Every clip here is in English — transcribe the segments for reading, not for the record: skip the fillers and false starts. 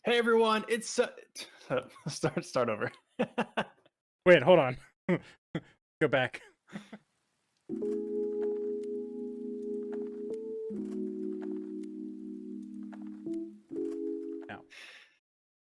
Hey everyone, it's start over. Wait, hold on. Go back. Now.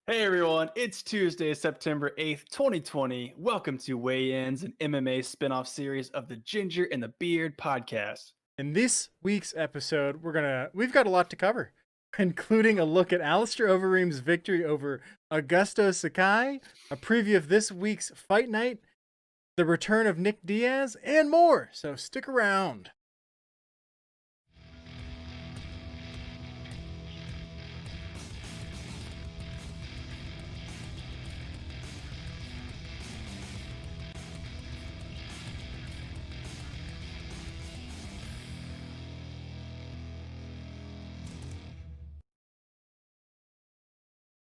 Hey everyone, it's Tuesday, September 8th, 2020. Welcome to Weigh-Ins, an MMA spin-off series of the Ginger and the Beard podcast. In this week's episode, we've got a lot to cover, including a look at Alistair Overeem's victory over Augusto Sakai, a preview of this week's fight night, the return of Nick Diaz, and more. So stick around.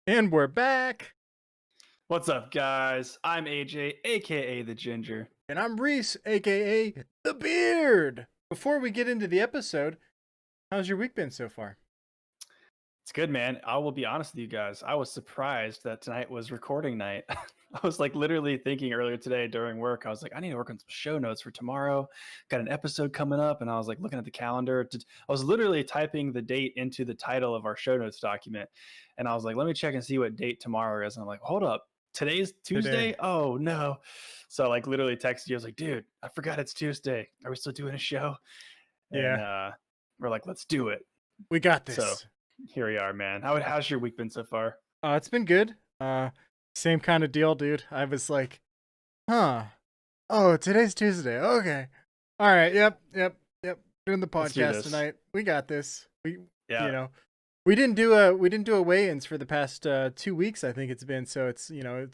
And we're back. What's up, guys? I'm AJ, aka the Ginger. And I'm Reyes, aka the Beard. Before we get into the episode, how's your week been so far? It's good, man. I will be honest with you guys. I was surprised that tonight was recording night. I was like literally thinking earlier today during work, I was like, I need to work on some show notes for tomorrow. Got an episode coming up. And I was like looking at the calendar. I was literally typing the date into the title of our show notes document. And I was like, let me check and see what date tomorrow is. And I'm like, hold up. Today's Tuesday? Today. Oh, no. So I like literally texted you. I was like, dude, I forgot it's Tuesday. Are we still doing a show? Yeah. And we're like, let's do it. We got this. So here we are, man. How's your week been so far? It's been good. Same kind of deal, dude. I was like, oh, today's Tuesday. Okay. All right. Yep. Doing the podcast tonight. We got this. We didn't do a weigh-ins for the past 2 weeks. I think it's been, so it's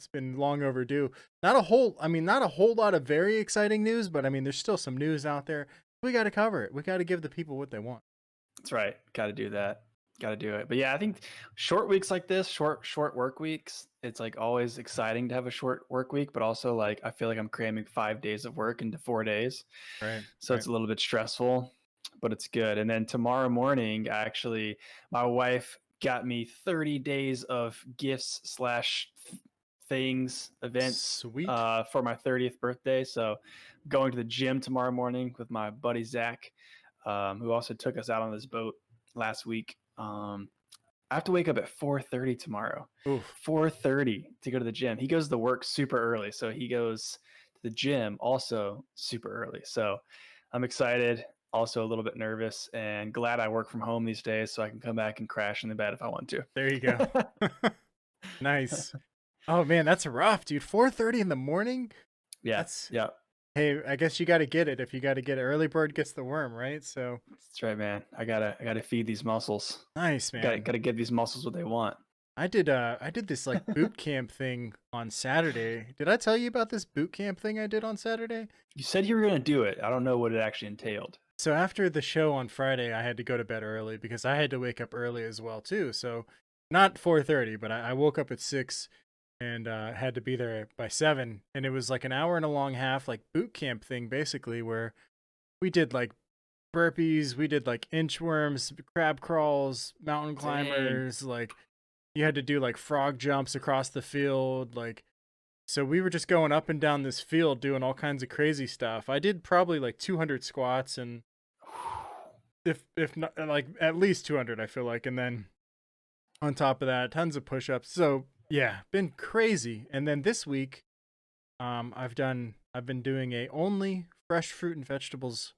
been long overdue. Not a whole lot of very exciting news, but I mean, there's still some news out there. We got to cover it. We got to give the people what they want. That's right. Got to do that. Got to do it. But yeah, I think short weeks like this, short work weeks, it's like always exciting to have a short work week, but also like I feel like I'm cramming 5 days of work into 4 days. Right. So it's a little bit stressful, but it's good. And then tomorrow morning, actually, my wife got me 30 days of gifts / things, events Sweet. For my 30th birthday. So going to the gym tomorrow morning with my buddy Zach, who also took us out on this boat last week. I have to wake up at 4:30 tomorrow. 4:30 to go to the gym. He goes to work super early, so he goes to the gym also super early. So I'm excited, also a little bit nervous, and glad I work from home these days so I can come back and crash in the bed if I want to. There you go. Nice. Oh man, that's rough, dude. 4:30 in the morning? Yeah. Hey, I guess you got to get it. If you got to get it, early bird gets the worm, right? So that's right, man. I gotta feed these muscles. Nice, man. Gotta give these muscles what they want. I did this like boot camp thing on Saturday. Did I tell you about this boot camp thing I did on Saturday? You said you were gonna do it. I don't know what it actually entailed. So after the show on Friday, I had to go to bed early because I had to wake up early as well too. So not 4:30, but I woke up at 6 and had to be there by 7. And it was like an hour and a long half, like boot camp thing, basically, where we did like burpees, we did like inchworms, crab crawls, mountain climbers, like you had to do like frog jumps across the field, like, so we were just going up and down this field doing all kinds of crazy stuff. I did probably like 200 squats and if not like at least 200, I feel like, and then on top of that, tons of push-ups. So yeah, been crazy. And then this week, I've been doing a only fresh fruit and vegetables,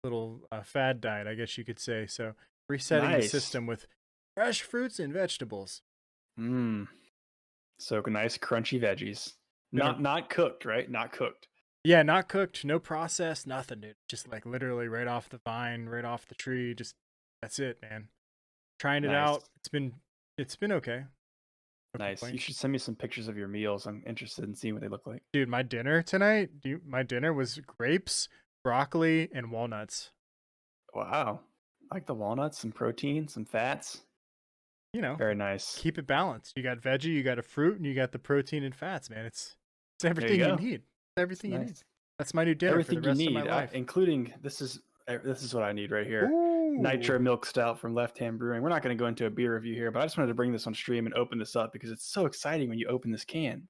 little fad diet, I guess you could say. So resetting the system with fresh fruits and vegetables. So nice crunchy veggies. Not cooked, right? Not cooked. Yeah, not cooked, no process, nothing, dude. Just like literally right off the vine, right off the tree. Just that's it, man. Trying it out. It's been okay. Nice. You should send me some pictures of your meals. I'm interested in seeing what they look like. Dude, my dinner tonight, my dinner was grapes, broccoli, and walnuts. Wow. I like the walnuts, some protein, some fats. Very nice. Keep it balanced. You got veggie, you got a fruit, and you got the protein and fats, man. It's everything you need. It's everything you need. That's my new dinner for the rest of my life. Including, this is This is what I need right here. Ooh. Nitro Milk Stout from Left Hand Brewing. We're not going to go into a beer review here, but I just wanted to bring this on stream and open this up because it's so exciting when you open this can.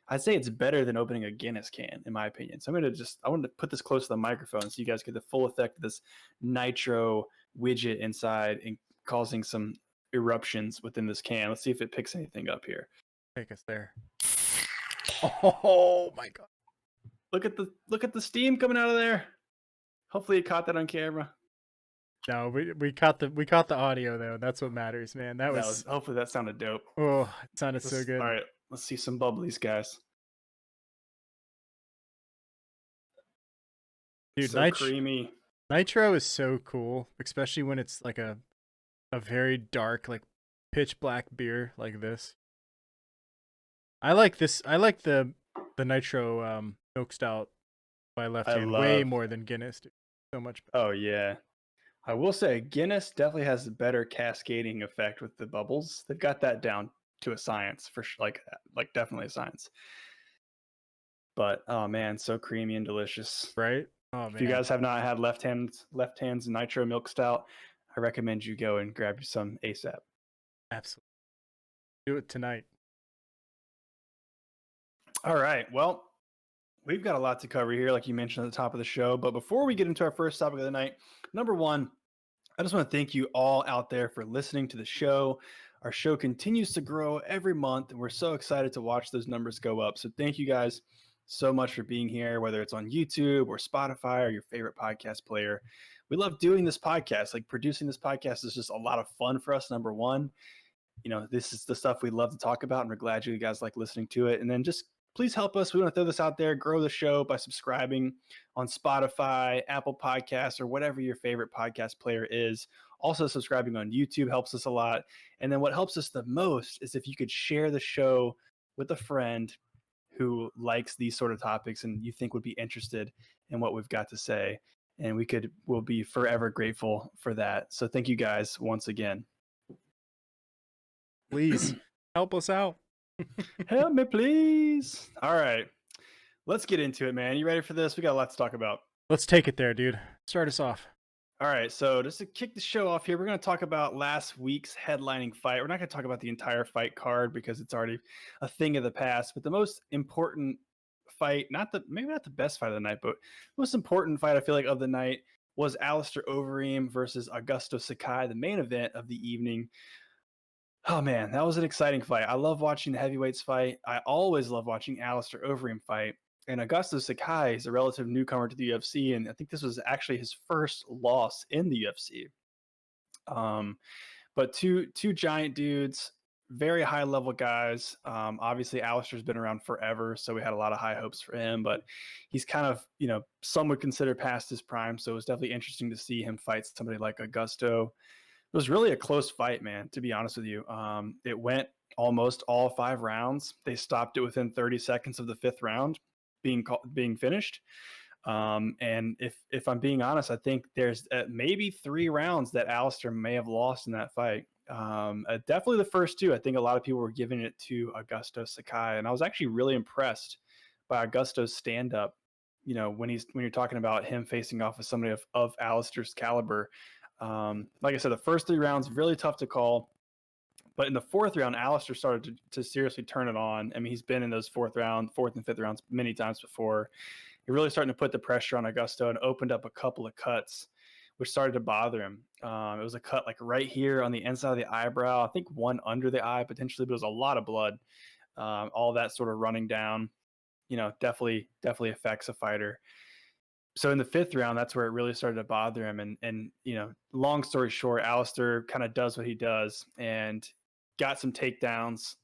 I'd say it's better than opening a Guinness can, in my opinion. So I wanted to put this close to the microphone so you guys get the full effect of this nitro widget inside and causing some eruptions within this can. Let's see if it picks anything up here. Take us there. Oh my God. Look at the steam coming out of there. Hopefully you caught that on camera. No, we caught the audio though. That's what matters, man. That was hopefully that sounded dope. Oh, it sounded so good. All right, let's see some bubblies, guys. Dude, so creamy. Nitro is so cool, especially when it's like a very dark, like pitch black beer like this. I like this. I like the Nitro Milk Stout by Left Hand way more than Guinness. Dude. So much better. Oh yeah. I will say Guinness definitely has a better cascading effect with the bubbles. They've got that down to a science for like definitely a science. But oh man, so creamy and delicious. Right? Oh man. If you guys have not had Left Hand's Nitro Milk Stout, I recommend you go and grab you some ASAP. Absolutely. Do it tonight. All right. Well, we've got a lot to cover here, like you mentioned at the top of the show. But before we get into our first topic of the night, number one, I just want to thank you all out there for listening to the show. Our show continues to grow every month, and we're so excited to watch those numbers go up. So thank you guys so much for being here, whether it's on YouTube or Spotify or your favorite podcast player. We love doing this podcast. Like producing this podcast is just a lot of fun for us, number one. You know, this is the stuff we love to talk about, and we're glad you guys like listening to it. And then just please help us. We want to throw this out there, grow the show by subscribing on Spotify, Apple Podcasts, or whatever your favorite podcast player is. Also, subscribing on YouTube helps us a lot. And then what helps us the most is if you could share the show with a friend who likes these sort of topics and you think would be interested in what we've got to say. And we'll be forever grateful for that. So thank you guys once again. Please help us out. Help me, please. All right. Let's get into it, man. You ready for this? We got a lot to talk about. Let's take it there, dude. Start us off. All right. So just to kick the show off here, we're going to talk about last week's headlining fight. We're not going to talk about the entire fight card because it's already a thing of the past, but the most important fight, maybe not the best fight of the night, but the most important fight I feel like of the night was Alistair Overeem versus Augusto Sakai, the main event of the evening. Oh man, that was an exciting fight. I love watching the heavyweights fight. I always love watching Alistair Overeem fight. And Augusto Sakai is a relative newcomer to the UFC, and I think this was actually his first loss in the UFC. But two giant dudes, very high level guys. Obviously, Alistair's been around forever, so we had a lot of high hopes for him. But he's kind of, some would consider past his prime. So it was definitely interesting to see him fight somebody like Augusto. It was really a close fight, man, to be honest with you. It went almost all 5 rounds. They stopped it within 30 seconds of the 5th round being finished. And if I'm being honest, I think there's maybe 3 rounds that Alistair may have lost in that fight. Definitely the first 2. I think a lot of people were giving it to Augusto Sakai, and I was actually really impressed by Augusto's stand-up. When you're talking about him facing off with somebody of Alistair's caliber. Like I said, the first 3 rounds really tough to call, but in the 4th round, Alistair started to seriously turn it on. I mean, he's been in those 4th and 5th rounds many times before. He really starting to put the pressure on Augusto and opened up a couple of cuts, which started to bother him. It was a cut like right here on the inside of the eyebrow. I think one under the eye potentially, but it was a lot of blood. All that sort of running down, definitely affects a fighter. So in the 5th round, that's where it really started to bother him. And long story short, Alistair kind of does what he does and got some takedowns,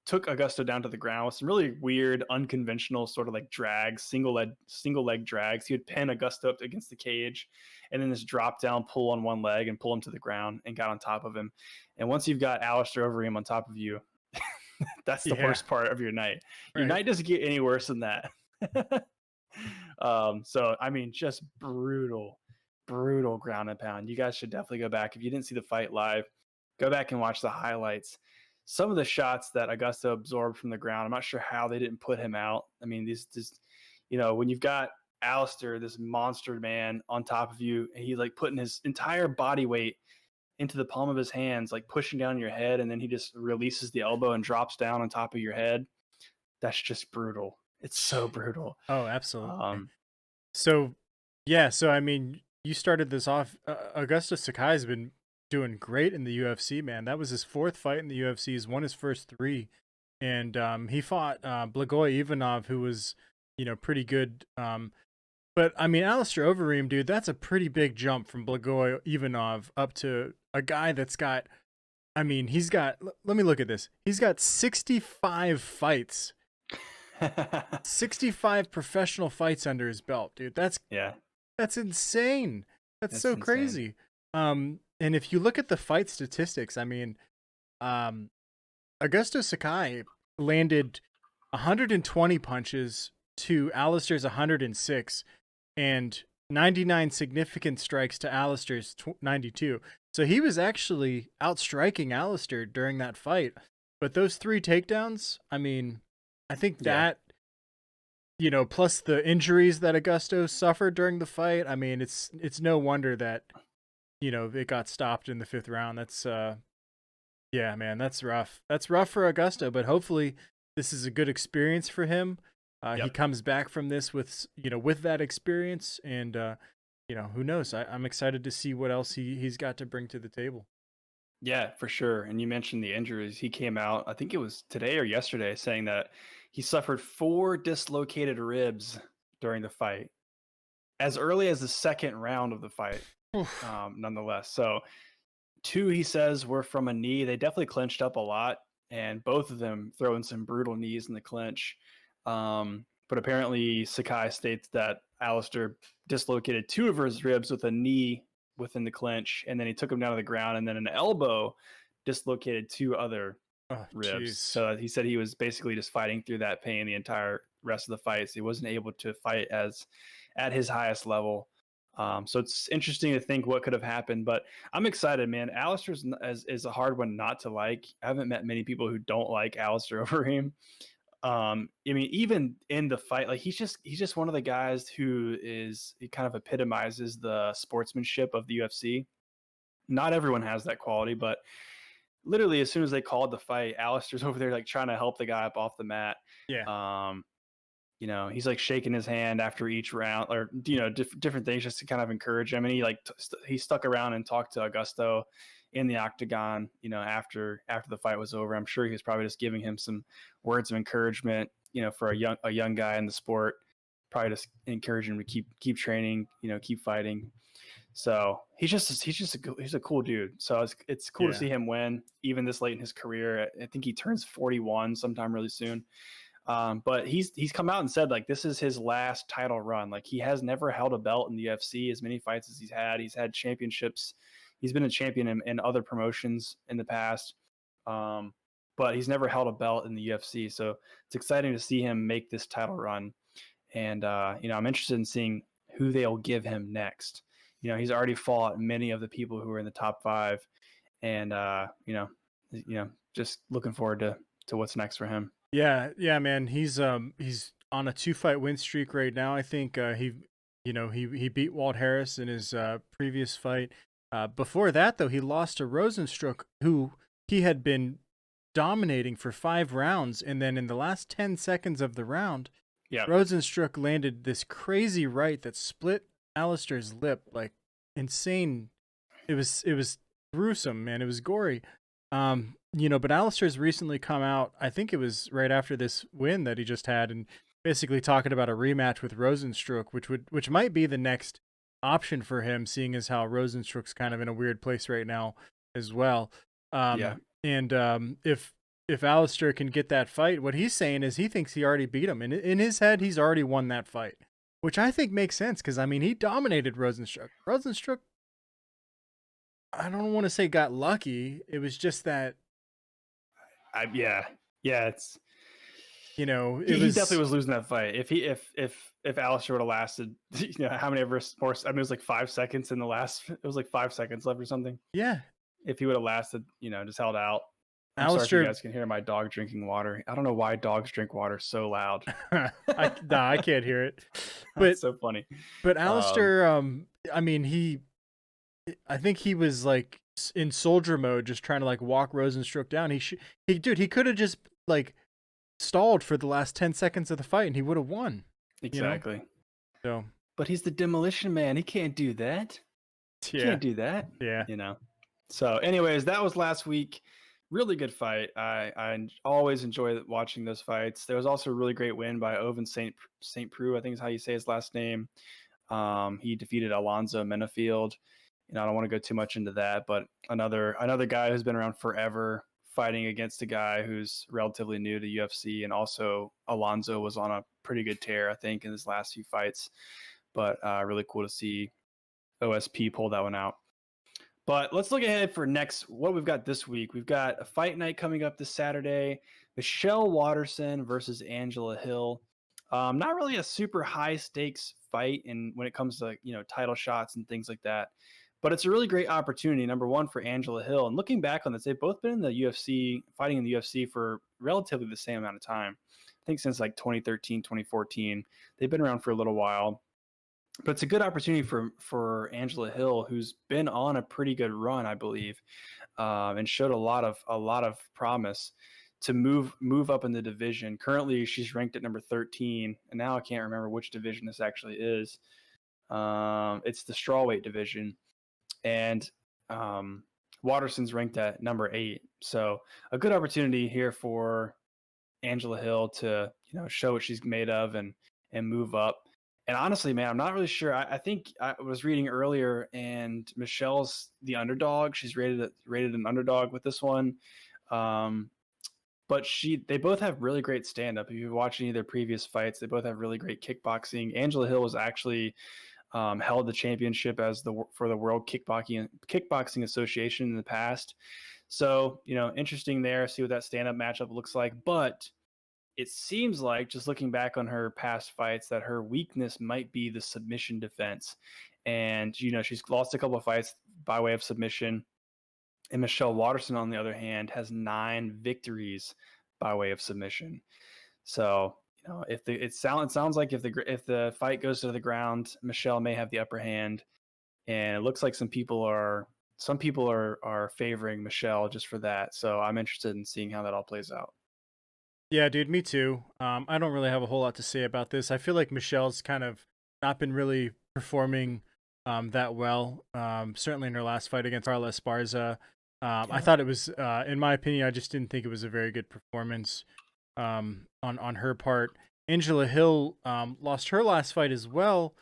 took Augusto down to the ground with some really weird, unconventional sort of like drags, single leg drags. He would pin Augusto up against the cage and then this drop down pull on one leg and pull him to the ground and got on top of him. And once you've got Alistair Overeem on top of you, that's the worst part of your night. Your night doesn't get any worse than that. So I mean, just brutal ground and pound. You guys should definitely go back. If you didn't see the fight live, go back and watch the highlights. Some of the shots that Augusto absorbed from the ground, I'm not sure how they didn't put him out. I mean, when you've got Alistair, this monster man, on top of you, and he's like putting his entire body weight into the palm of his hands, like pushing down your head, and then he just releases the elbow and drops down on top of your head. That's just brutal. It's so brutal. Oh, absolutely. Um, So, yeah. So, I mean, you started this off. Augusto Sakai has been doing great in the UFC, man. That was his 4th fight in the UFC. He's won his first 3. And he fought Blagoy Ivanov, who was, pretty good. But, I mean, Alistair Overeem, dude, that's a pretty big jump from Blagoy Ivanov up to a guy that's got, I mean, let me look at this. He's got 65 fights. 65 professional fights under his belt, dude. That's insane. That's so insane. Crazy. And if you look at the fight statistics, I mean, Augusto Sakai landed 120 punches to Alistair's 106 and 99 significant strikes to Alistair's 92. So he was actually outstriking Alistair during that fight. But those 3 takedowns, I mean, I think that, plus the injuries that Augusto suffered during the fight, I mean, it's no wonder that, it got stopped in the 5th round. That's, yeah, man, that's rough. That's rough for Augusto, but hopefully this is a good experience for him. He comes back from this with that experience, and, who knows? I'm excited to see what else he's got to bring to the table. Yeah, for sure. And you mentioned the injuries. He came out, I think it was today or yesterday, saying that he suffered 4 dislocated ribs during the fight as early as the 2nd round of the fight, nonetheless. So 2, he says, were from a knee. They definitely clinched up a lot, and both of them throwing some brutal knees in the clinch. But apparently Sakai states that Alistair dislocated 2 of his ribs with a knee within the clinch, and then he took him down to the ground, and then an elbow dislocated 2 other ribs. Geez. So he said he was basically just fighting through that pain the entire rest of the fight. So he wasn't able to fight at his highest level. So it's interesting to think what could have happened, but I'm excited, man. Alistair is a hard one not to like. I haven't met many people who don't like Alistair Overeem. I mean, even in the fight, like he's just one of the guys who he kind of epitomizes the sportsmanship of the UFC. Not everyone has that quality, but literally as soon as they called the fight, Alistair's over there like trying to help the guy up off the mat. Yeah. He's like shaking his hand after each round, or different things just to kind of encourage him. And he he stuck around and talked to Augusto in the octagon, after the fight was over. I'm sure he was probably just giving him some words of encouragement, for a young guy in the sport, probably just encouraging him to keep training, keep fighting. So he's a cool dude. So it's cool to see him win even this late in his career. I think he turns 41 sometime really soon. But he's come out and said like this is his last title run. Like he has never held a belt in the UFC as many fights as he's had. He's had championships. He's been a champion in other promotions in the past, but he's never held a belt in the UFC. So it's exciting to see him make this title run. And, I'm interested in seeing who they'll give him next. He's already fought many of the people who are in the top 5, and, just looking forward to what's next for him. Yeah, man. He's on a 2-fight win streak right now. I think he beat Walt Harris in his previous fight. Before that, though, he lost to Rosenstruck, who he had been dominating for 5 rounds, and then in the last 10 seconds of the round, Rosenstruck landed this crazy right that split Alistair's lip, like insane. It was gruesome, man. It was gory. But Alistair's recently come out, I think it was right after this win that he just had, and basically talking about a rematch with Rosenstruck, which might be the next option for him, seeing as how Rosenstruck's kind of in a weird place right now as well. And if Alistair can get that fight, what he's saying is he thinks he already beat him. And in his head, he's already won that fight, which I think makes sense because, I mean, he dominated Rosenstruck. Rosenstruck, I don't want to say got lucky. It was just that. It's. He definitely was losing that fight. If Alistair would have lasted, how many ever more? I mean, it was like 5 seconds in the last. It was like 5 seconds left or something. Yeah. If he would have lasted, just held out. I'm sorry if you Alistair, guys can hear my dog drinking water. I don't know why dogs drink water so loud. I can't hear it. But That's so funny. Alistair, I mean, I think he was like in soldier mode, just trying to like walk Rosenstruck down. He could have just like stalled for the last 10 seconds of the fight and he would have won. Exactly. You know? But he's the Demolition Man. He can't do that. So yeah, Can't do that. yeah. So, anyways, that was last week. Really good fight. I always enjoy watching those fights. There was also a really great win by Oven St. Preux, I think is how you say his last name. He defeated Alonzo Menafield. I don't want to go too much into that, but another guy who's been around forever fighting against a guy who's relatively new to UFC, and also Alonzo was on a pretty good tear, I think, in his last few fights. But really cool to see OSP pull that one out. But let's look ahead for what we've got this week. We've got a fight night coming up this Saturday. Michelle Waterson versus Angela Hill. Not really a super high stakes fight, and when it comes to title shots and things like that. But it's a really great opportunity, number one, for Angela Hill. And looking back on this, they've both been in the UFC, fighting in the UFC for relatively the same amount of time. I think since like 2013, 2014. They've been around for a little while. But it's a good opportunity for Angela Hill, who's been on a pretty good run, I believe, and showed a lot of promise to move up in the division. Currently, she's ranked at number 13, and now I can't remember which division this actually is. It's the strawweight division, and Waterson's ranked at number 8. So a good opportunity here for Angela Hill to show what she's made of and move up. And honestly, man, I'm not really sure. I think I was reading earlier, and Michelle's the underdog. She's rated an underdog with this one. But they both have really great stand-up. If you've watched any of their previous fights, they both have really great kickboxing. Angela Hill was actually held the championship for the World Kickboxing Association in the past. So, interesting there. See what that stand-up matchup looks like. But it seems like, just looking back on her past fights, that her weakness might be the submission defense. And, she's lost a couple of fights by way of submission. And Michelle Waterson, on the other hand, has 9 victories by way of submission. So, it sounds like if the fight goes to the ground, Michelle may have the upper hand. And it looks like some people are favoring Michelle just for that. So I'm interested in seeing how that all plays out. Yeah, dude, me too. I don't really have a whole lot to say about this. I feel like Michelle's kind of not been really performing that well. Certainly in her last fight against Carla Esparza. I thought it was, in my opinion, I just didn't think it was a very good performance on her part. Angela Hill lost her last fight as well.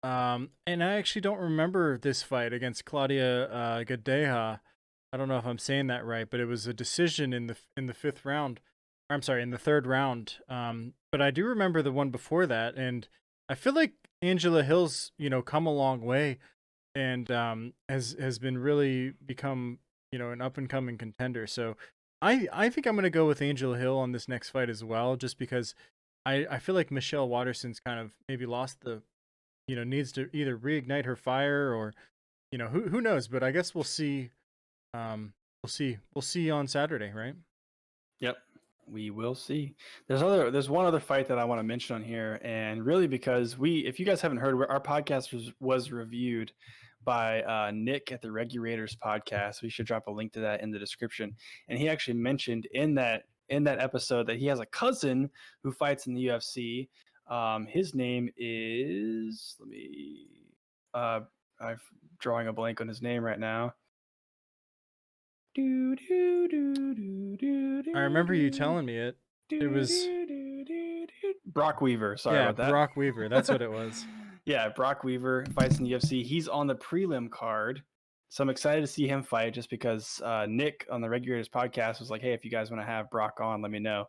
And I actually don't remember this fight against Claudia Gadeja. I don't know if I'm saying that right, but it was a decision in the fifth round. I'm sorry, in the third round. But I do remember the one before that, and I feel like Angela Hill's, come a long way, and has been really become, an up and coming contender. So I think I'm gonna go with Angela Hill on this next fight as well, just because I feel like Michelle Waterson's kind of maybe lost the, needs to either reignite her fire or, who knows? But I guess we'll see. We'll see on Saturday, right? Yep. We will see. There's one other fight that I want to mention on here, and really because if you guys haven't heard, our podcast was reviewed by Nick at the Regulators podcast. We should drop a link to that in the description. And he actually mentioned in that episode that he has a cousin who fights in the UFC. His name is I'm drawing a blank on his name right now. I remember you telling me it. It was Brock Weaver. Sorry about that. Brock Weaver. That's what it was. Yeah, Brock Weaver fights in the UFC. He's on the prelim card. So I'm excited to see him fight just because Nick on the Regulators podcast was like, hey, if you guys want to have Brock on, let me know.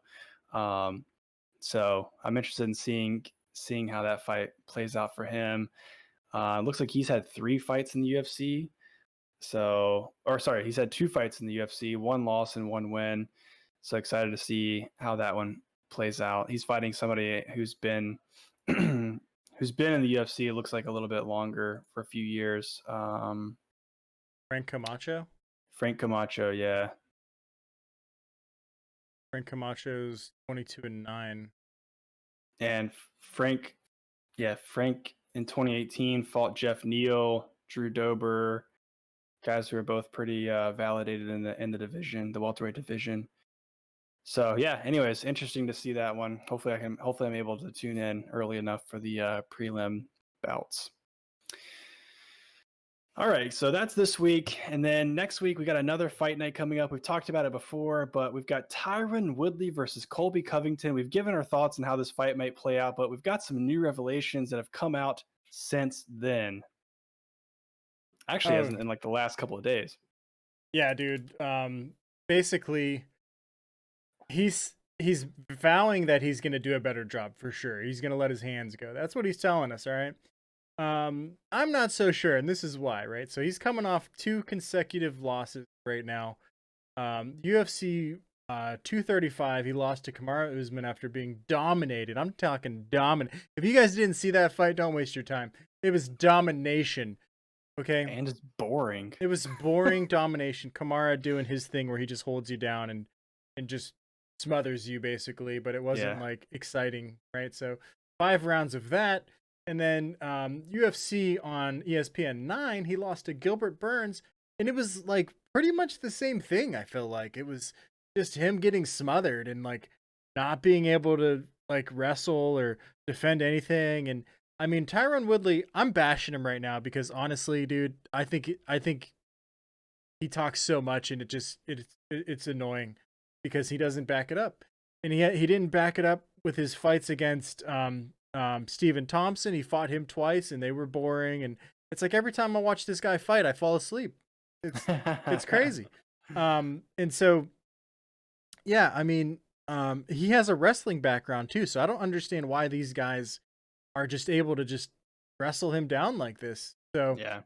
So I'm interested in seeing how that fight plays out for him. It looks like he's had 3 fights in the UFC. He's had 2 fights in the UFC, 1 loss and 1 win. So excited to see how that one plays out. He's fighting somebody who's been in the UFC. It looks like a little bit longer, for a few years. Frank Camacho, yeah. Frank Camacho's 22-9. And Frank in 2018 fought Jeff Neal, Drew Dober, guys who are both pretty validated in the division, the welterweight division. So yeah, anyways, interesting to see that one. Hopefully I'm able to tune in early enough for the prelim bouts. All right, so that's this week. And then next week, we got another fight night coming up. We've talked about it before, but we've got Tyron Woodley versus Colby Covington. We've given our thoughts on how this fight might play out, but we've got some new revelations that have come out since then. Actually, hasn't in like the last couple of days. Yeah, dude. Basically, he's vowing that he's going to do a better job for sure. He's going to let his hands go. That's what he's telling us, all right? I'm not so sure, and this is why, right? So he's coming off 2 consecutive losses right now. UFC 235, he lost to Kamaru Usman after being dominated. I'm talking dominant. If you guys didn't see that fight, don't waste your time. It was domination. Okay? And it's boring. It was boring domination. Kamaru doing his thing where he just holds you down and just smothers you basically, but it wasn't like exciting, right? So 5 rounds of that. And then UFC on ESPN 9, he lost to Gilbert Burns, and it was like pretty much the same thing. I feel like it was just him getting smothered and like not being able to like wrestle or defend anything. And I mean, Tyron Woodley, I'm bashing him right now because honestly, dude, I think he talks so much and it's annoying because he doesn't back it up, and he didn't back it up with his fights against Stephen Thompson. He fought him twice and they were boring, and it's like every time I watch this guy fight, I fall asleep. It's crazy. And so yeah, I mean, he has a wrestling background too, so I don't understand why these guys are just able to just wrestle him down like this. So yeah.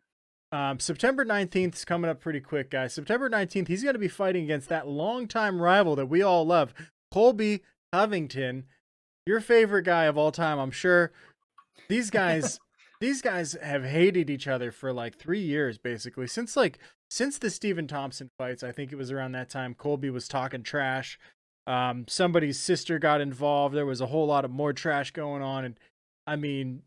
September 19th is coming up pretty quick, guys. September 19th, he's going to be fighting against that longtime rival that we all love, Colby Covington, your favorite guy of all time, I'm sure. These guys have hated each other for like 3 years, basically. Since the Stephen Thompson fights, I think it was around that time, Colby was talking trash. Somebody's sister got involved. There was a whole lot of more trash going on. And I mean,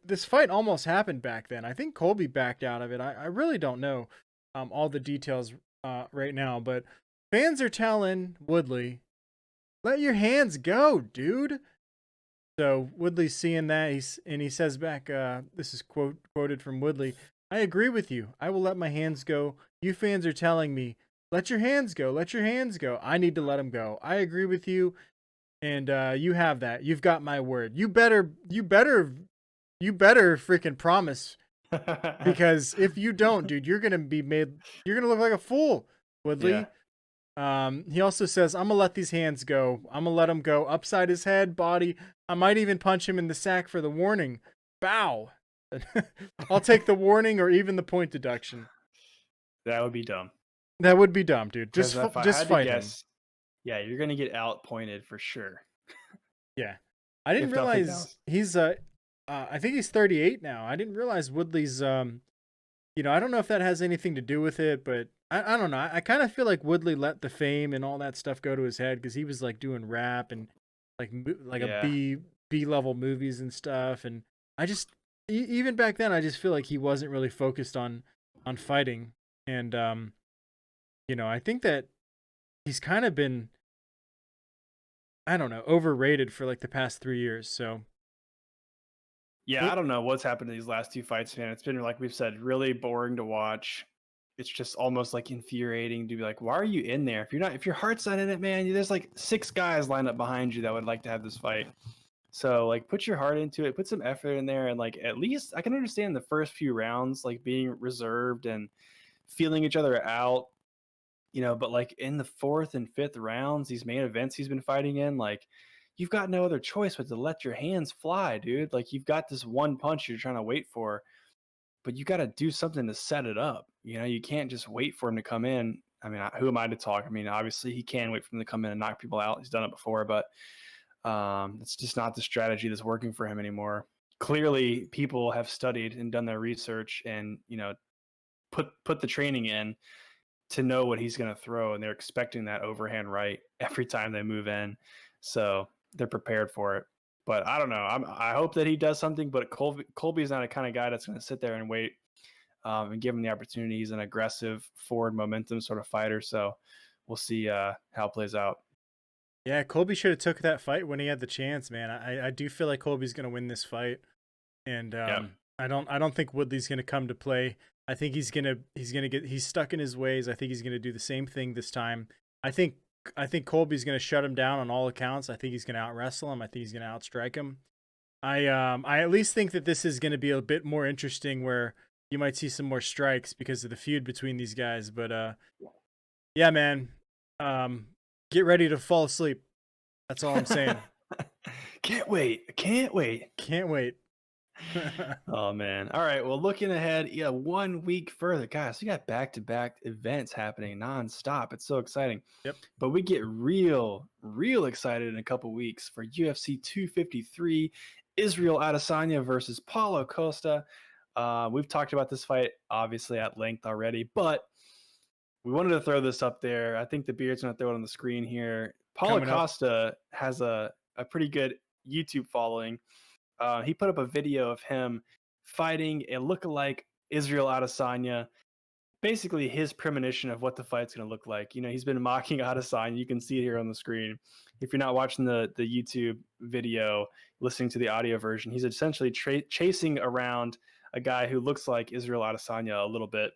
this fight almost happened back then. I think Colby backed out of it. I really don't know all the details right now, but fans are telling Woodley, let your hands go, dude. So Woodley's seeing that, he says back, this is quoted from Woodley, I agree with you. I will let my hands go. You fans are telling me, let your hands go. Let your hands go. I need to let them go. I agree with you. And you have that. You've got my word. You better freaking promise. Because if you don't, dude, you're going to look like a fool, Woodley. Yeah. He also says, I'm going to let these hands go. I'm going to let them go upside his head, body. I might even punch him in the sack for the warning. Bow. I'll take the warning or even the point deduction. That would be dumb. That would be dumb, dude. Just fight him. Yeah, you're going to get outpointed for sure. Yeah. I didn't realize he's I think he's 38 now. I didn't realize Woodley's I don't know if that has anything to do with it, but I don't know. I kind of feel like Woodley let the fame and all that stuff go to his head because he was like doing rap and like a B level movies and stuff, and I just even back then I just feel like he wasn't really focused on fighting, and I think that he's kind of been, I don't know, overrated for like the past 3 years. So yeah, I don't know what's happened to these last 2 fights, man. It's been, like we've said, really boring to watch. It's just almost like infuriating to be like, why are you in there? If your heart's not in it, man, there's like 6 guys lined up behind you that would like to have this fight. So like put your heart into it, put some effort in there, and like at least I can understand the first few rounds like being reserved and feeling each other out, but like in the 4th and 5th rounds, these main events he's been fighting in, like you've got no other choice but to let your hands fly, dude. Like you've got this one punch you're trying to wait for, but you got to do something to set it up. You can't just wait for him to come in. I mean, who am I to talk? I mean, obviously he can wait for him to come in and knock people out. He's done it before, but it's just not the strategy that's working for him anymore. Clearly, people have studied and done their research and, put the training in. to know what he's going to throw, and they're expecting that overhand right every time they move in. So they're prepared for it. But I don't know. I hope that he does something, but Colby's not a kind of guy that's going to sit there and wait and give him the opportunity. He's an aggressive, forward momentum sort of fighter. So we'll see how it plays out. Yeah, Colby should have took that fight when he had the chance, man. I do feel like Colby's going to win this fight, and I don't think Woodley's going to come to play. I think he's stuck in his ways. I think he's going to do the same thing this time. I think Colby's going to shut him down on all accounts. I think he's going to out wrestle him. I think he's going to outstrike him. I at least think that this is going to be a bit more interesting, where you might see some more strikes because of the feud between these guys. But yeah, man, get ready to fall asleep. That's all I'm saying. Can't wait. Oh man. All right. Well, looking ahead, 1 week further, guys, we got back-to-back events happening nonstop. It's so exciting. Yep. But we get real excited in a couple weeks for UFC 253, Israel Adesanya versus Paulo Costa. We've talked about this fight obviously at length already, but we wanted to throw this up there. I think the Beard's going to throw it on the screen here. Paulo Costa has a pretty good YouTube following. He put up a video of him fighting a lookalike Israel Adesanya. Basically, his premonition of what the fight's going to look like. He's been mocking Adesanya. You can see it here on the screen. If you're not watching the YouTube video, listening to the audio version, he's essentially chasing around a guy who looks like Israel Adesanya a little bit.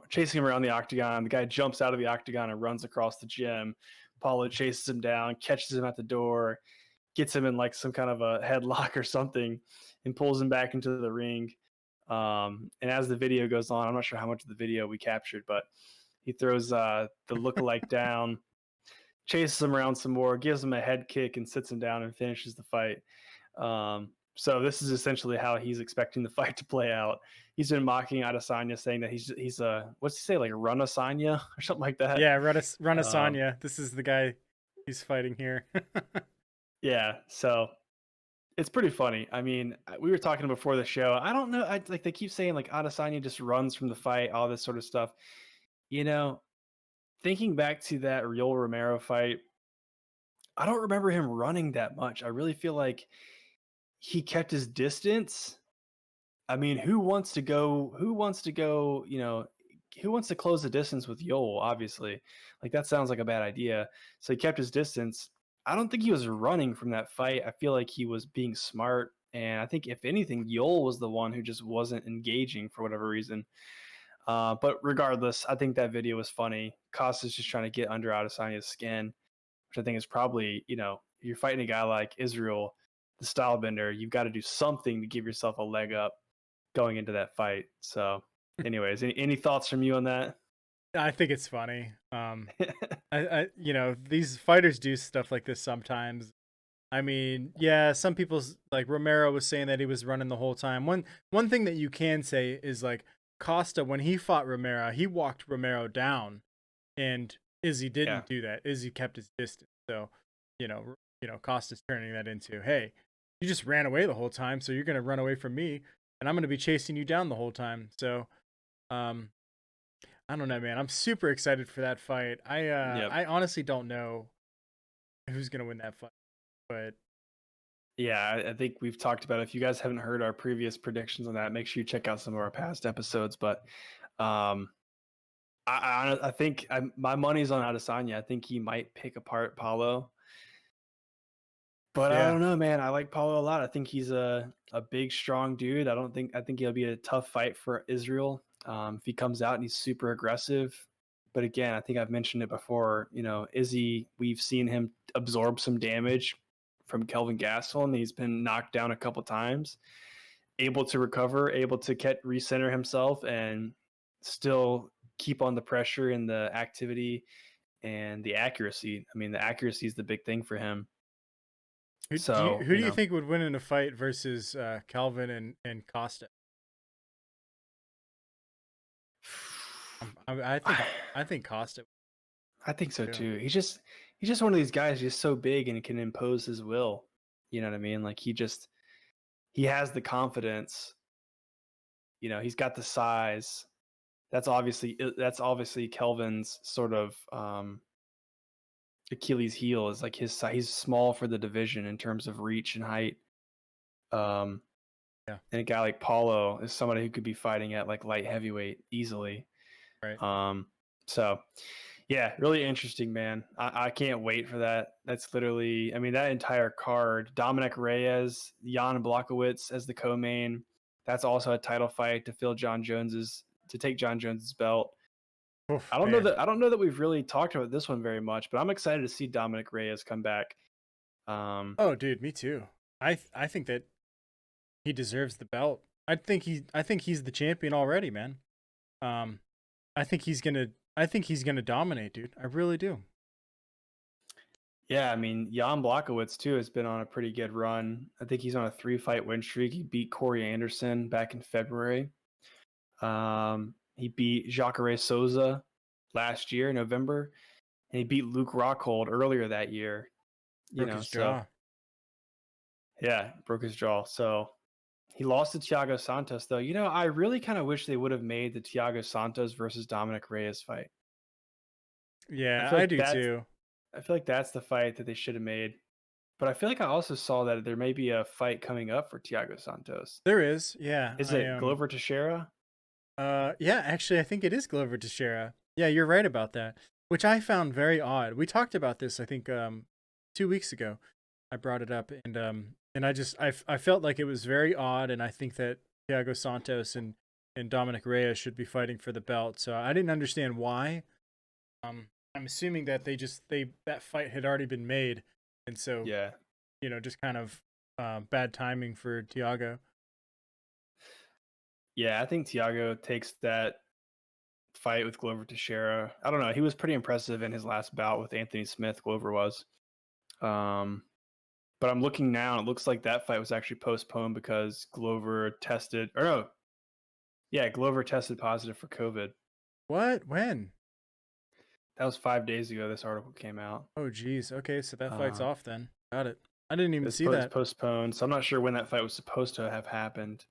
Chasing him around the octagon. The guy jumps out of the octagon and runs across the gym. Paulo chases him down, catches him at the door, gets him in like some kind of a headlock or something, and pulls him back into the ring. And as the video goes on, I'm not sure how much of the video we captured, but he throws the lookalike down, chases him around some more, gives him a head kick, and sits him down and finishes the fight. So this is essentially how he's expecting the fight to play out. He's been mocking Adesanya, saying that he's a, what's he say, like Run Asanya or something like that. Yeah, Run Asanya. This is the guy he's fighting here. Yeah, so it's pretty funny. I mean, we were talking before the show. I don't know. Like they keep saying like Adesanya just runs from the fight, all this sort of stuff. Thinking back to that Yoel Romero fight, I don't remember him running that much. I really feel like he kept his distance. I mean, who wants to close the distance with Yoel, obviously. Like that sounds like a bad idea. So he kept his distance. I don't think he was running from that fight. I feel like he was being smart. And I think if anything, Yoel was the one who just wasn't engaging for whatever reason. But regardless, I think that video was funny. Costa's just trying to get under Adesanya's skin, which I think is probably, you're fighting a guy like Israel, the style bender, you've got to do something to give yourself a leg up going into that fight. So anyways, any thoughts from you on that? I think it's funny. These fighters do stuff like this sometimes. I mean, yeah, some people, like Romero was saying that he was running the whole time. One thing that you can say is like Costa, when he fought Romero, he walked Romero down, and Izzy didn't do that. Izzy kept his distance. So, Costa's turning that into, hey, you just ran away the whole time, so you're going to run away from me, and I'm going to be chasing you down the whole time. So, I don't know, man. I'm super excited for that fight. I honestly don't know who's going to win that fight, but yeah, I think we've talked about it. If you guys haven't heard our previous predictions on that, make sure you check out some of our past episodes. But I think my money's on Adesanya. I think he might pick apart Paulo. But I don't know, man. I like Paulo a lot. I think he's a big, strong dude. I think he'll be a tough fight for Israel if he comes out and he's super aggressive. But again, I think I've mentioned it before. Izzy, we've seen him absorb some damage from Kelvin Gastelum. He's been knocked down a couple times, able to recover, able to recenter himself, and still keep on the pressure and the activity and the accuracy. I mean, the accuracy is the big thing for him. Who do you think would win in a fight versus Kelvin and Costa? I think Costa. I think so too. He's just one of these guys, just so big and can impose his will. You know what I mean? Like he has the confidence. He's got the size. that's obviously Kelvin's sort of Achilles heel is like he's small for the division in terms of reach and height. Um, Yeah. and a guy like Paulo is somebody who could be fighting at like light heavyweight easily. Right. So yeah, really interesting, man. I can't wait for that. That's literally, I mean, that entire card, Dominick Reyes, Jan Blachowicz as the co-main. That's also a title fight to take Jon Jones's belt. Oof, I don't man. know that we've really talked about this one very much, but I'm excited to see Dominick Reyes come back. Oh, dude, me too. I think that he deserves the belt. I think he's the champion already, man. I think he's gonna dominate, dude. I really do. Yeah, I mean, Jan Blachowicz too has been on a pretty good run. I think he's on a 3-fight win streak. He beat Corey Anderson back in February. He beat Jacare Souza last year in November, and he beat Luke Rockhold earlier that year. Broke his jaw. Yeah, broke his jaw. So he lost to Thiago Santos, though. I really kind of wish they would have made the Thiago Santos versus Dominick Reyes fight. Yeah, I do too. I feel like that's the fight that they should have made. But I feel like I also saw that there may be a fight coming up for Thiago Santos. There is, yeah. Is it Glover Teixeira? Yeah, actually, I think it is Glover Teixeira. Yeah, you're right about that, which I found very odd. We talked about this, I think, 2 weeks ago. I brought it up, and I felt like it was very odd, and I think that Thiago Santos and Dominick Reyes should be fighting for the belt. So I didn't understand why. I'm assuming that that fight had already been made, and so yeah, just kind of bad timing for Thiago. Yeah, I think Thiago takes that fight with Glover Teixeira. I don't know. He was pretty impressive in his last bout with Anthony Smith. Glover was. But I'm looking now, and it looks like that fight was actually postponed because Glover tested positive for COVID. What? When? That was 5 days ago. This article came out. Oh, geez. Okay, so that fight's off then. Got it. I didn't even see that. It's postponed, so I'm not sure when that fight was supposed to have happened.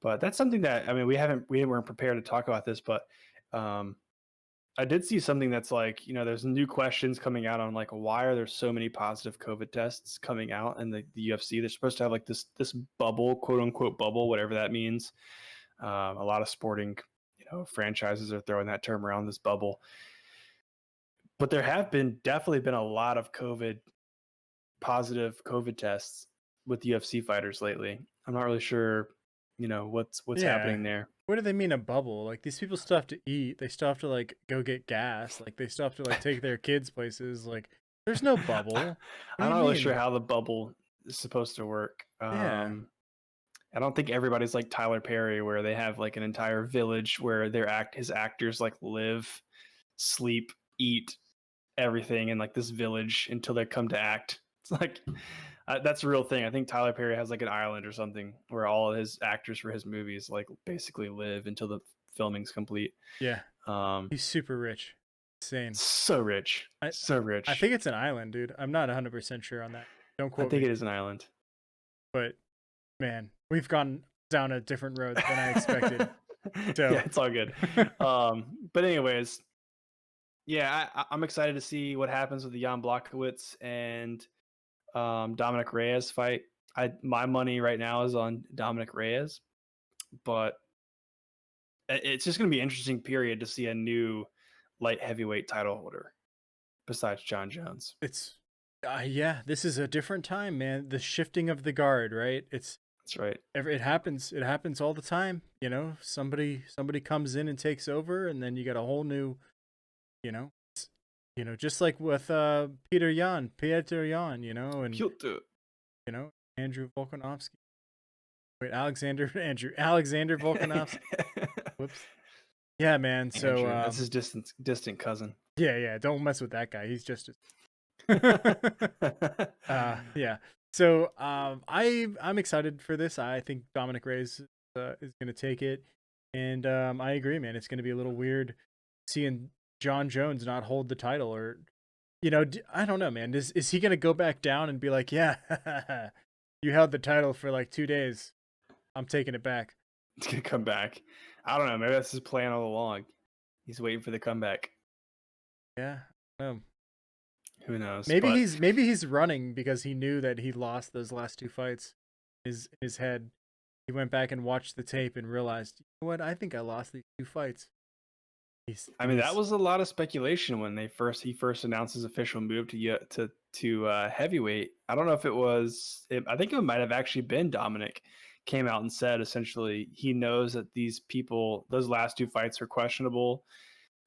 But that's something that, I mean, we weren't prepared to talk about this, but I did see something that's like, there's new questions coming out on like, why are there so many positive COVID tests coming out in the UFC? They're supposed to have like this bubble, quote unquote bubble, whatever that means. A lot of sporting, franchises are throwing that term around, this bubble. But there have definitely been a lot of positive COVID tests with UFC fighters lately. I'm not really sure, what's happening there. What do they mean a bubble? Like, these people still have to eat. They still have to like go get gas. Like, they still have to like take their kids places. Like, there's no bubble. I'm not really sure how the bubble is supposed to work. Yeah. I don't think everybody's like Tyler Perry, where they have like an entire village where his actors like live, sleep, eat, everything in like this village until they come to act. It's like that's a real thing. I think Tyler Perry has like an island or something where all of his actors for his movies like basically live until the filming's complete. Yeah. He's super rich. Insane. So rich. So rich. I think it's an island, dude. I'm not 100% sure on that. Don't quote me. I think it is an island. But man, we've gone down a different road than I expected. So yeah, it's all good. But anyways, yeah, I'm excited to see what happens with the Jan Blachowicz and Dominick Reyes fight. My money right now is on Dominick Reyes, but it's just going to be an interesting period to see a new light heavyweight title holder besides Jon Jones. It's this is a different time, man. The shifting of the guard, right? That's right. It happens. It happens all the time. Somebody comes in and takes over, and then you got a whole new, just like with Peter Yan, and Andrew Volkanovski. Wait, Alexander Volkanovski. Whoops. Yeah, man. So Andrew, that's his distant cousin. Yeah. Don't mess with that guy. He's just. Yeah. So I'm excited for this. I think Dominick Reyes is going to take it, and I agree, man. It's going to be a little weird seeing Jon Jones not hold the title, or I don't know, man. Is he going to go back down and be like, yeah, you held the title for like 2 days, I'm taking it back? It's going to come back. I don't know. Maybe that's his plan all along. He's waiting for the comeback. Yeah. Who knows? Maybe But he's running because he knew that he lost those last two fights. His head. He went back and watched the tape and realized, you know what? I think I lost these two fights. I mean, that was a lot of speculation when he first announced his official move to heavyweight. I don't know if it was. I think it might have actually been Dominick came out and said essentially he knows that those last two fights are questionable,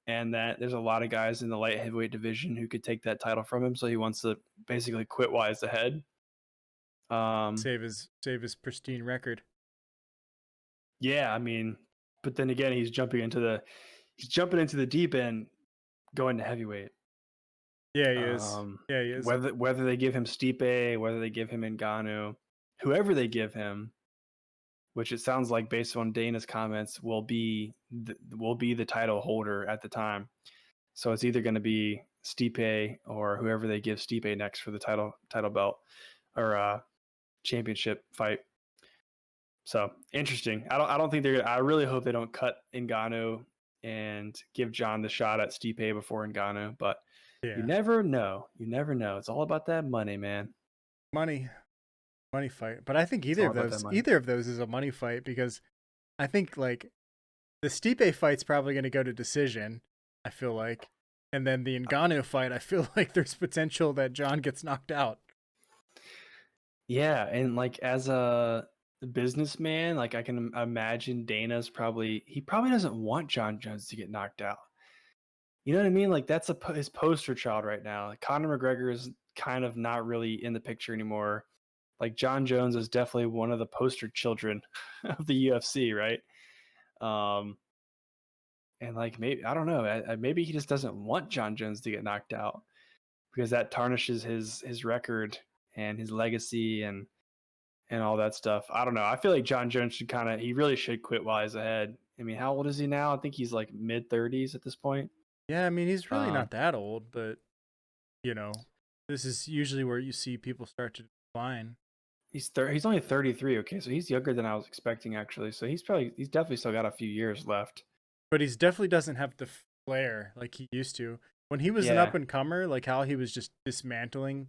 and that there's a lot of guys in the light heavyweight division who could take that title from him. So he wants to basically quit while he's ahead. Save his pristine record. Yeah, I mean, but then again, he's jumping into the deep end, going to heavyweight. Yeah, he is. Yeah, he is. Whether they give him Stipe, whether they give him Ngannou, whoever they give him, which it sounds like based on Dana's comments will be the title holder at the time. So it's either going to be Stipe or whoever they give Stipe next for the title belt or championship fight. So interesting. I don't think I really hope they don't cut Ngannou and give Jon the shot at Stipe before Ngannou, but you never know. You never know. It's all about that money, man. Money fight. But I think either of those is a money fight because I think like the Stipe fight's probably going to go to decision, I feel like. And then the Ngannou fight, I feel like there's potential that Jon gets knocked out. Yeah, and like as a businessman, like I can imagine Dana's he probably doesn't want Jon Jones to get knocked out. You know what I mean? Like that's his poster child right now. Like Conor McGregor is kind of not really in the picture anymore. Like Jon Jones is definitely one of the poster children of the UFC, right? And like maybe I don't know, maybe he just doesn't want Jon Jones to get knocked out because that tarnishes his record and his legacy and all that stuff. I don't know. I feel like Jon Jones he really should quit while he's ahead. I mean, how old is he now? I think he's like mid-30s at this point. Yeah, I mean, he's really not that old, but you know, this is usually where you see people start to decline. He's only 33. Okay, so he's younger than I was expecting actually. So he's definitely still got a few years left. But he definitely doesn't have the flair like he used to. When he was an up and comer, like how he was just dismantling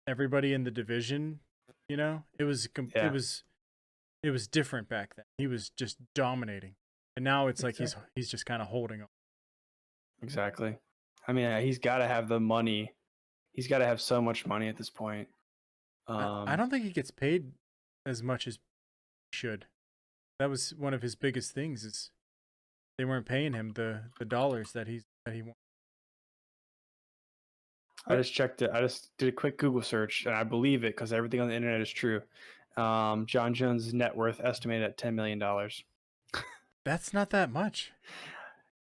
everybody in the division, you know, it was different back then. He was just dominating, and now it's like he's just kind of holding on. Exactly. I mean, he's got to have the money. He's got to have so much money at this point. I don't think he gets paid as much as he should. That was one of his biggest things is they weren't paying him the dollars that he wanted. I just checked it. I just did a quick Google search, and I believe it because everything on the internet is true. Jon Jones' net worth estimated at $10 million. That's not that much.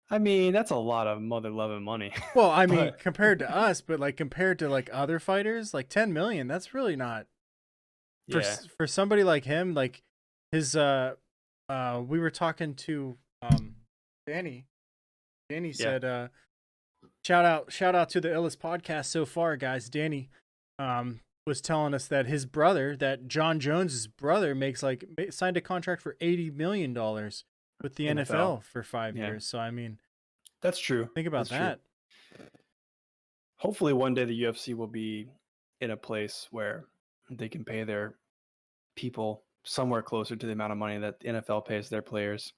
I mean, that's a lot of mother-loving money. Well, I mean, compared to us, but like compared to like other fighters, like 10 million, that's really not. For somebody like him, like his we were talking to Danny. Danny said shout out to the illest podcast so far, guys. Danny was telling us that his brother, that Jon Jones's brother signed a contract for $80 million with the NFL for 5 years. So I mean, that's true. Think about that. True. Hopefully one day the UFC will be in a place where they can pay their people somewhere closer to the amount of money that the NFL pays their players.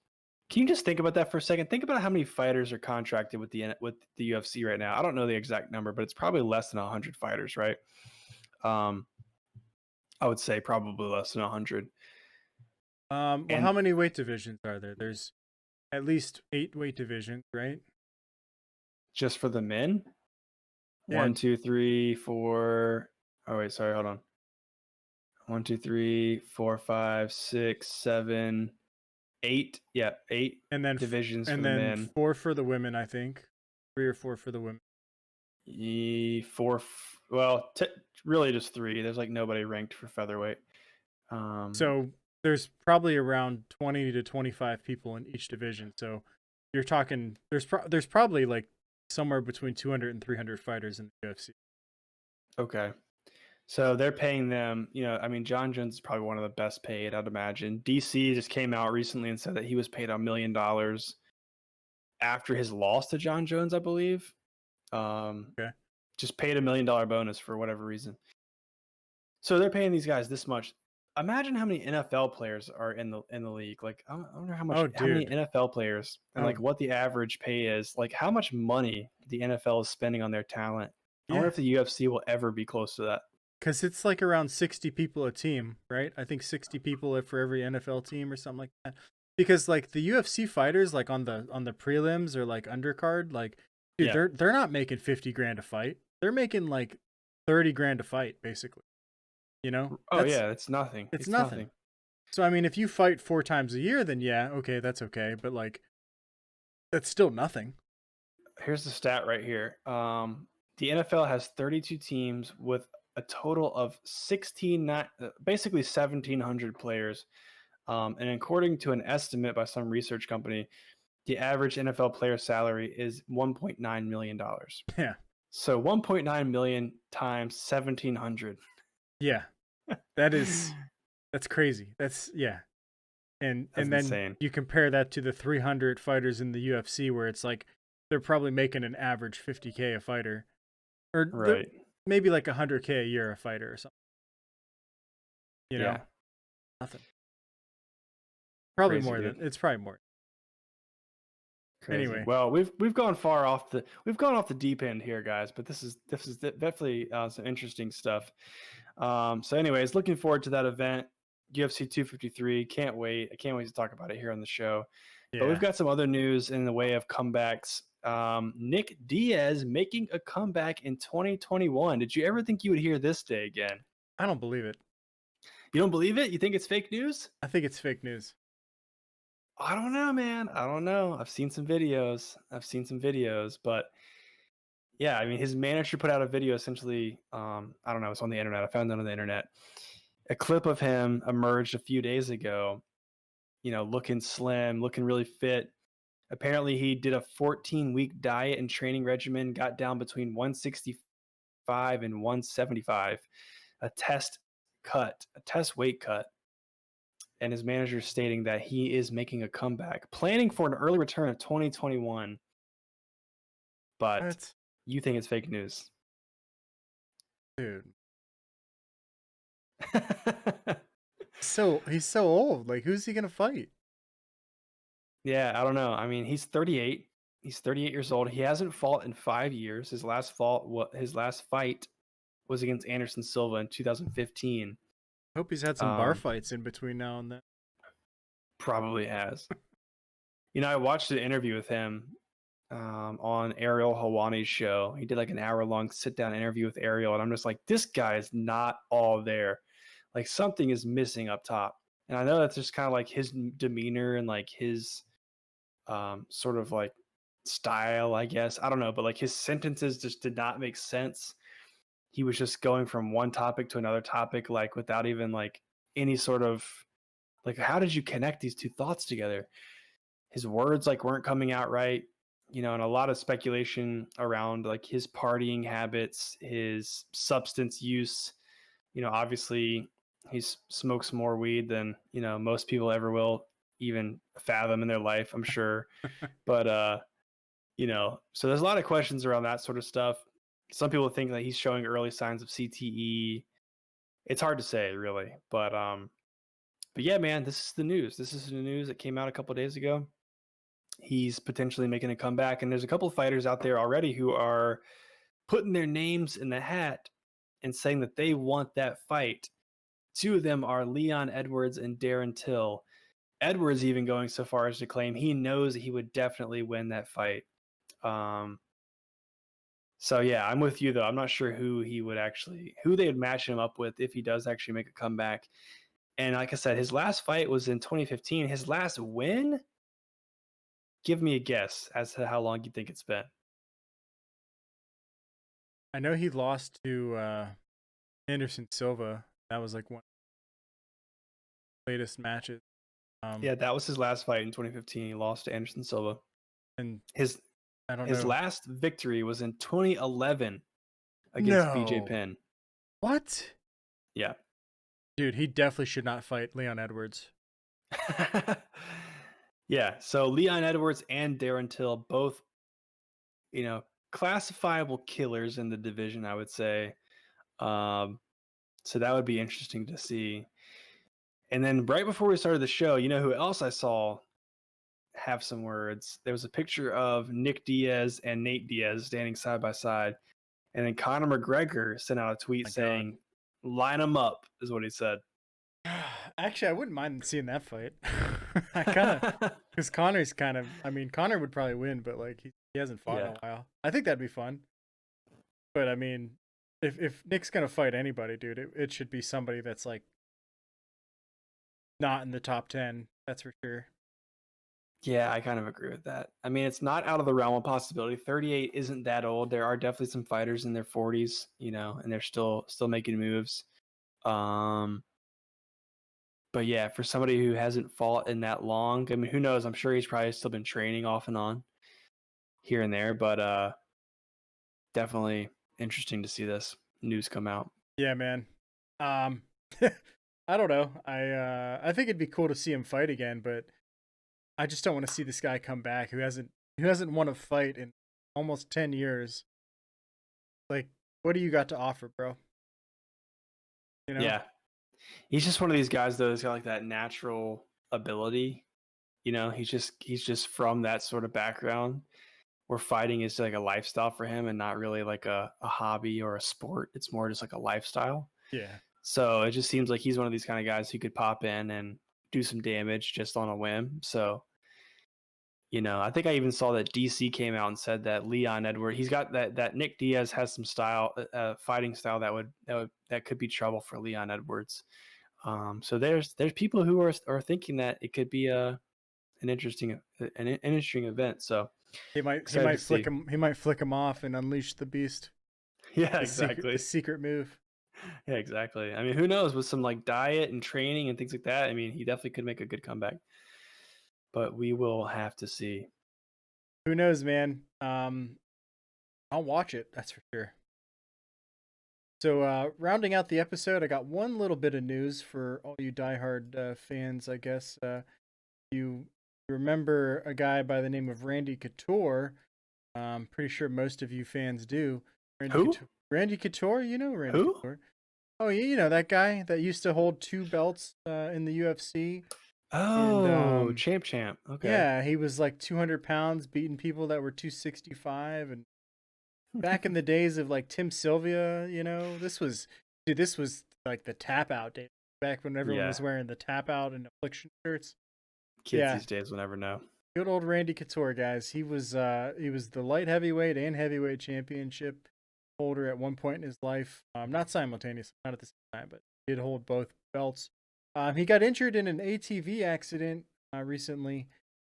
Can you just think about that for a second? Think about how many fighters are contracted with the UFC right now. I don't know the exact number, but it's probably less than 100 fighters, right? I would say probably less than 100. Well, how many weight divisions are there? There's at least 8 weight divisions, right? Just for the men? Yeah. 1, 2, 3, 4. Oh, wait, sorry, hold on. 1, 2, 3, 4, 5, 6, 7, 8. Yeah, 8 and then divisions for the men. And then 4 for the women, I think. 3 or 4 for the women. 4. Well, really just 3. There's like nobody ranked for featherweight. So there's probably around 20 to 25 people in each division. So you're talking there's probably like somewhere between 200 and 300 fighters in the UFC. Okay. So they're paying them, I mean, Jon Jones is probably one of the best paid, I'd imagine. DC just came out recently and said that he was paid $1 million after his loss to Jon Jones, I believe. Okay. Just paid $1 million bonus for whatever reason. So they're paying these guys this much. Imagine how many NFL players are in the league. Like, I wonder how many NFL players and like what the average pay is. Like, how much money the NFL is spending on their talent. I wonder if the UFC will ever be close to that. Because it's like around 60 people a team, right? I think 60 people for every NFL team or something like that. Because like the UFC fighters, like on the prelims or like undercard, like dude, they're not making 50 grand a fight. They're making like 30 grand a fight, basically. You know? It's nothing. It's nothing. So I mean, if you fight 4 times a year, then yeah, okay, that's okay. But like, that's still nothing. Here's the stat right here. The NFL has 32 teams with a total of basically 1,700 players. And according to an estimate by some research company, the average NFL player salary is $1.9 million. Yeah. So 1.9 million times 1,700. Yeah. That's crazy. That's And then insane. You compare that to the 300 fighters in the UFC where it's like they're probably making an average 50K a fighter. Or right. Maybe like 100K a year a fighter or something. You know? Nothing. Probably Crazy, more dude. than it's probably more. Crazy. Anyway, well, we've gone far off the deep end here, guys. But this is definitely some interesting stuff. So, anyways, looking forward to that event, UFC 253. Can't wait. I can't wait to talk about it here on the show. Yeah. But we've got some other news in the way of comebacks. Nick Diaz making a comeback in 2021. Did you ever think you would hear this day again? I don't believe it. You don't believe it? You think it's fake news? I think it's fake news. I don't know, man. I don't know. I've seen some videos, but yeah, I mean, his manager put out a video essentially. I don't know. It's on the internet. I found it on the internet. A clip of him emerged a few days ago, looking slim, looking really fit. Apparently, he did a 14-week diet and training regimen, got down between 165 and 175, a test weight cut. And his manager stating that he is making a comeback, planning for an early return of 2021. But you think it's fake news. Dude. He's so old. Like, who's he going to fight? Yeah, I don't know. I mean, he's 38. He's 38 years old. He hasn't fought in 5 years. His last fight was against Anderson Silva in 2015. Hope he's had some bar fights in between now and then. Probably has. I watched an interview with him on Ariel Helwani's show. He did like an hour-long sit-down interview with Ariel, and I'm just like, this guy is not all there. Like, something is missing up top. And I know that's just kind of like his demeanor and like his sort of like style, I guess. I don't know, but like his sentences just did not make sense. He was just going from one topic to another topic, like without even like any sort of like, how did you connect these two thoughts together? His words like weren't coming out right, and a lot of speculation around like his partying habits, his substance use. Obviously he smokes more weed than, most people ever will even fathom in their life, I'm sure. But, so there's a lot of questions around that sort of stuff. Some people think that he's showing early signs of CTE. It's hard to say, really. But yeah, man, this is the news. This is the news that came out a couple of days ago. He's potentially making a comeback, and there's a couple of fighters out there already who are putting their names in the hat and saying that they want that fight. 2 of them are Leon Edwards and Darren Till. Edwards even going so far as to claim he knows he would definitely win that fight. So yeah, I'm with you though. I'm not sure who they would match him up with if he does actually make a comeback. And like I said, his last fight was in 2015. His last win? Give me a guess as to how long you think it's been. I know he lost to Anderson Silva. That was like one of the latest matches. Yeah, that was his last fight in 2015. He lost to Anderson Silva. And his last victory was in 2011 against BJ Penn. What? Yeah. Dude, he definitely should not fight Leon Edwards. Yeah. So Leon Edwards and Darren Till, both, classifiable killers in the division, I would say. So that would be interesting to see. And then right before we started the show, you know who else I saw have some words? There was a picture of Nick Diaz and Nate Diaz standing side by side. And then Conor McGregor sent out a tweet saying, "Line them up," is what he said. Actually, I wouldn't mind seeing that fight. I kind of, because Conor's kind of, I mean, Conor would probably win, but like he hasn't fought in a while. I think that'd be fun. But I mean, if Nick's gonna fight anybody, dude, it should be somebody that's like not in the top 10. That's for sure. Yeah, I kind of agree with that. I mean, it's not out of the realm of possibility. 38 isn't that old. There are definitely some fighters in their 40s, and they're still making moves. But yeah, for somebody who hasn't fought in that long, I mean, who knows? I'm sure he's probably still been training off and on here and there, but definitely interesting to see this news come out. Yeah, man. I don't know. I think it'd be cool to see him fight again, but I just don't want to see this guy come back who hasn't won a fight in almost 10 years. Like, what do you got to offer, bro? Yeah. He's just one of these guys though that's got like that natural ability. He's just from that sort of background where fighting is like a lifestyle for him and not really like a hobby or a sport. It's more just like a lifestyle. Yeah. So it just seems like he's one of these kind of guys who could pop in and do some damage just on a whim. So, I think I even saw that DC came out and said that Leon Edwards, he's got that Nick Diaz has some style, fighting style that could be trouble for Leon Edwards. So there's people who are thinking that it could be an interesting event. So he might flick him off and unleash the beast. Yeah, exactly. The secret move. Yeah, exactly. I mean, who knows, with some like diet and training and things like that, I mean, he definitely could make a good comeback. But we will have to see. Who knows, man? I'll watch it, that's for sure. So, rounding out the episode, I got one little bit of news for all you diehard fans, I guess. You remember a guy by the name of Randy Couture. I'm pretty sure most of you fans do. Who? Randy Couture, you know Randy Who? Couture. Oh, yeah, you know that guy that used to hold 2 belts in the UFC. Oh, and, champ. Okay. Yeah, he was like 200 pounds, beating people that were 265. And back in the days of like Tim Sylvia, this was like the tap out day. Back when everyone was wearing the tap out and affliction shirts. Kids these days will never know. Good old Randy Couture, guys. He was the light heavyweight and heavyweight championship holder at one point in his life. Not simultaneously, not at the same time, but he did hold both belts. He got injured in an ATV accident recently.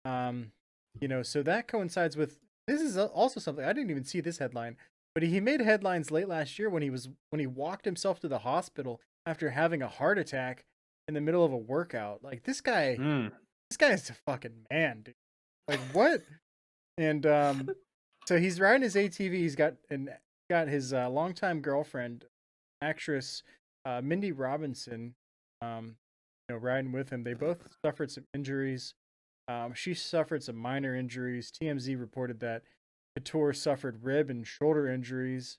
So that coincides with, this is also something I didn't even see this headline, but he made headlines late last year when he walked himself to the hospital after having a heart attack in the middle of a workout. Like this guy is a fucking man, dude. Like what? And so he's riding his ATV. He's got his longtime girlfriend, actress Mindy Robinson, riding with him. They both suffered some injuries. She suffered some minor injuries. TMZ reported that Couture suffered rib and shoulder injuries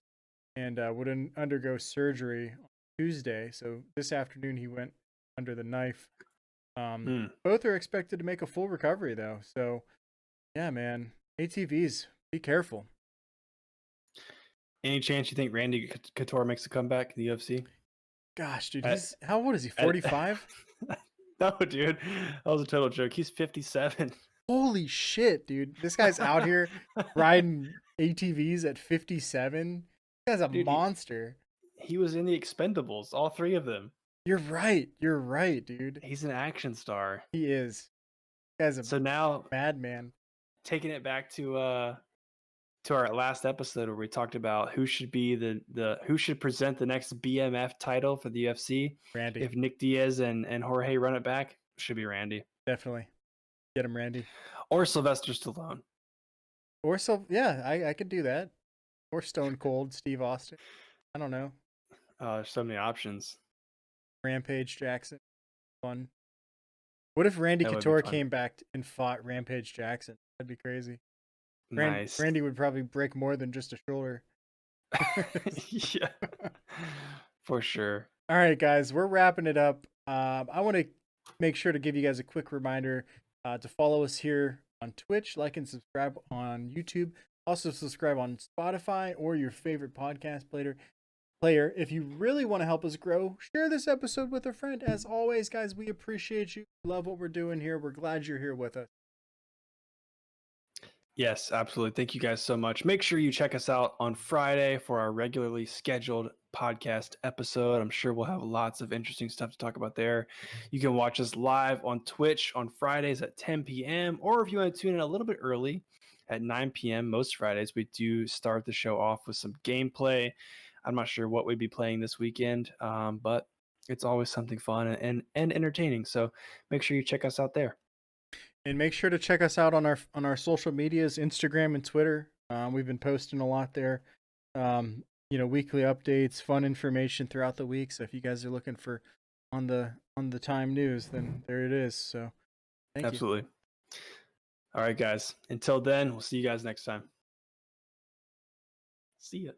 and would undergo surgery on Tuesday. So this afternoon he went under the knife. Both are expected to make a full recovery though. So yeah, man, ATVs, be careful. Any chance you think Randy Couture makes a comeback in the UFC? Gosh, dude, how old is he? 45? No, dude, that was a total joke. He's 57. Holy shit, dude! This guy's out here riding ATVs at 57. This guy's a monster. He was in the Expendables, all 3 of them. You're right, dude. He's an action star. He is. This guy's so now madman. Taking it back to our last episode where we talked about who should be who should present the next BMF title for the UFC. Randy. If Nick Diaz and Jorge run it back, it should be Randy. Definitely. Get him, Randy. Or Sylvester Stallone. I could do that. Or Stone Cold Steve Austin. I don't know. There's so many options. Rampage Jackson, fun. What if Randy That would be Couture fun. came back and fought Rampage Jackson? That'd be crazy. Nice. Randy would probably break more than just a shoulder. Yeah, for sure. All right, guys, we're wrapping it up. I want to make sure to give you guys a quick reminder to follow us here on Twitch, like and subscribe on YouTube. Also, subscribe on Spotify or your favorite podcast player. If you really want to help us grow, share this episode with a friend. As always, guys, we appreciate you. Love what we're doing here. We're glad you're here with us. Yes, absolutely. Thank you guys so much. Make sure you check us out on Friday for our regularly scheduled podcast episode. I'm sure we'll have lots of interesting stuff to talk about there. You can watch us live on Twitch on Fridays at 10 p.m. Or if you want to tune in a little bit early at 9 p.m. most Fridays, we do start the show off with some gameplay. I'm not sure what we'd be playing this weekend, but it's always something fun and entertaining. So make sure you check us out there. And make sure to check us out on our social medias, Instagram and Twitter. We've been posting a lot there. Weekly updates, fun information throughout the week. So if you guys are looking for on the time news, then there it is. So thank you. Absolutely. All right, guys. Until then, we'll see you guys next time. See ya.